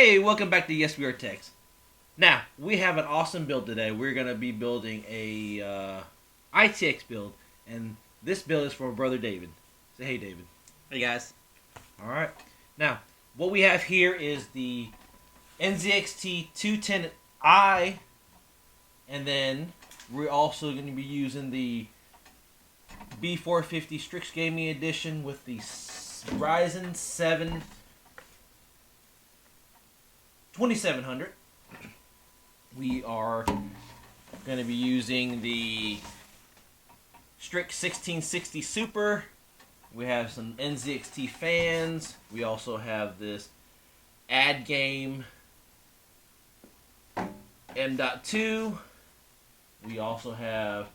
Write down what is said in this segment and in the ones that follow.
Hey, welcome back to Yes We Are Techs. Now, we have an awesome build today. We're going to be building a ITX build, and this build is for brother David. Say hey, David. Hey, guys. Alright. Now, what we have here is the NZXT H210i, and then we're also going to be using the B450 Strix Gaming Edition with the Ryzen 7 2700. We are going to be using the Strix 1660 Super. We have some NZXT fans. We also have this ad game M.2. We also have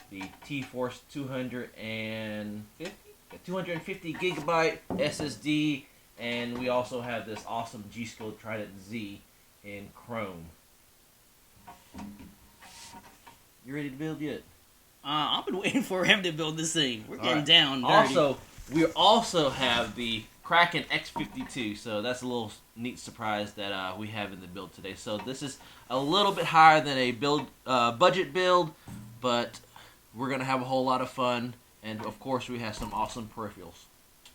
the T-force 250 gigabyte SSD, and we also have this awesome G.Skill Trident Z in Chrome. You ready to build yet? I've been waiting for him to build this thing. We're getting right. down dirty. Also, we also have the Kraken X52, so that's a little neat surprise that we have in the build today. So this is a little bit higher than a budget build, but we're going to have a whole lot of fun, and of course we have some awesome peripherals.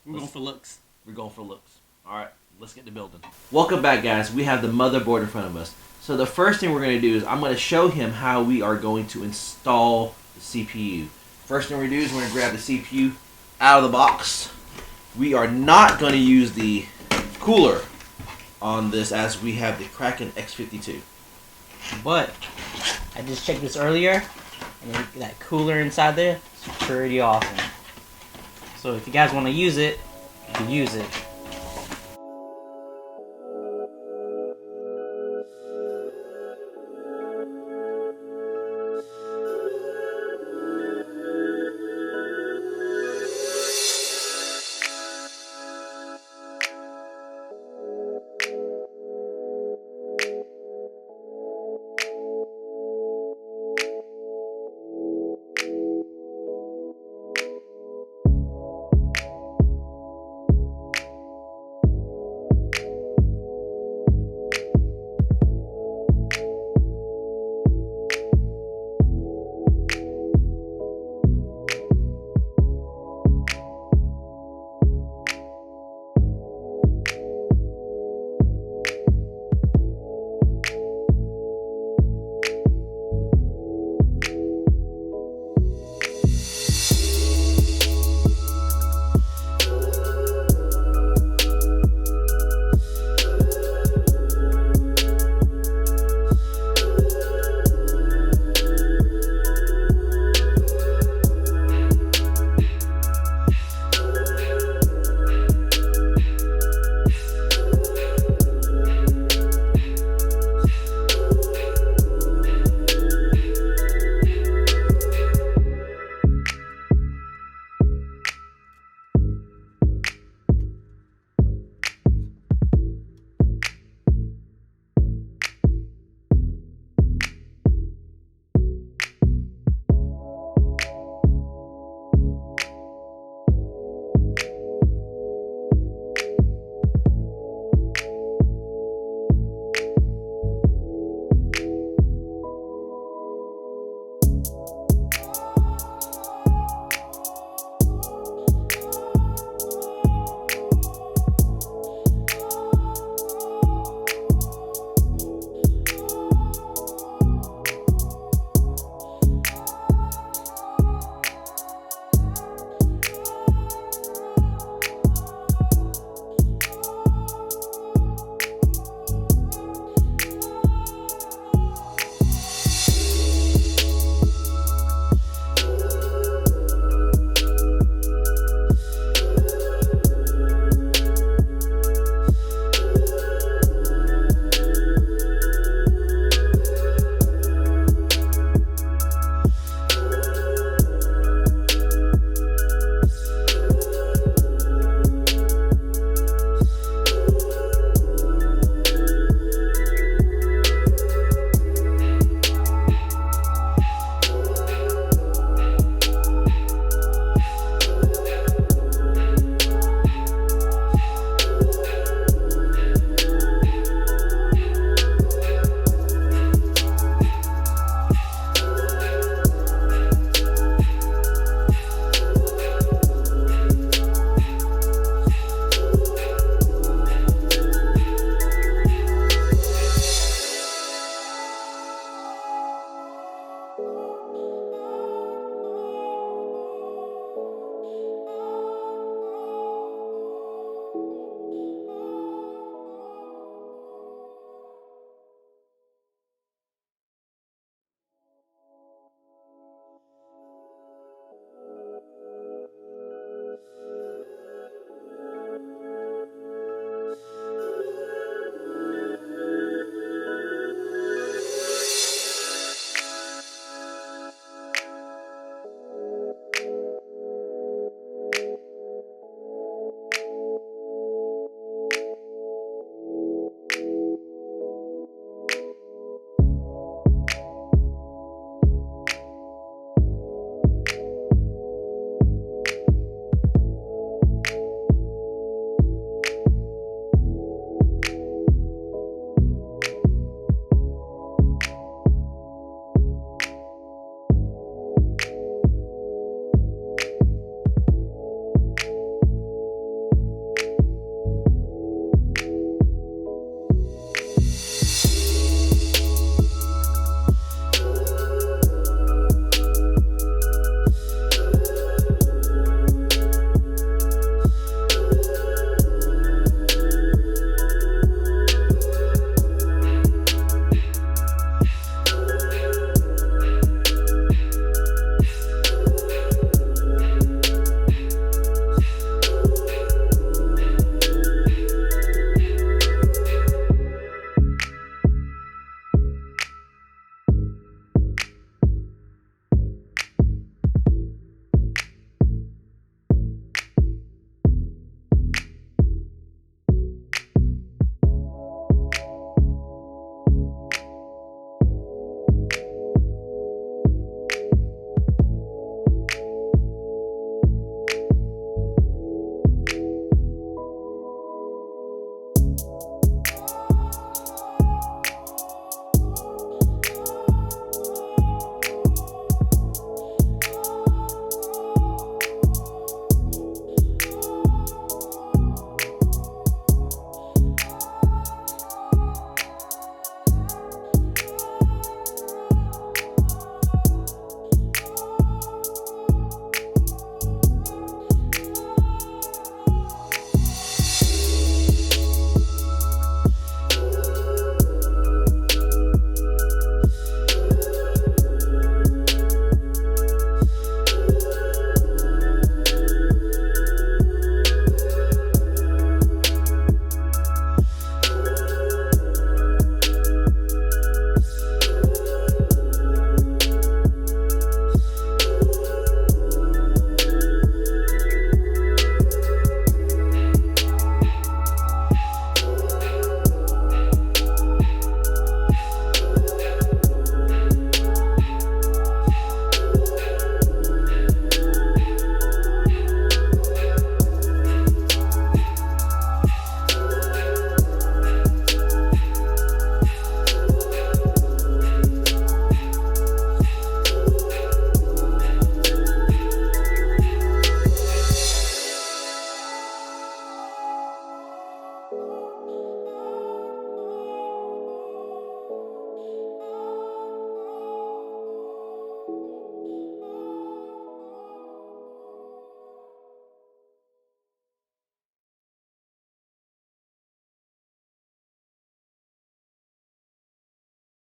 We're going for looks. We're going for looks. Alright, let's get to building. Welcome back, guys. We have the motherboard in front of us. So the first thing we're going to do is I'm going to show him how we are going to install the CPU. First thing we're going to do is we're going to grab the CPU out of the box. We are not going to use the cooler on this as we have the Kraken X52. But I just checked this earlier, and that cooler inside there is pretty awesome. So if you guys want to use it, you can use it.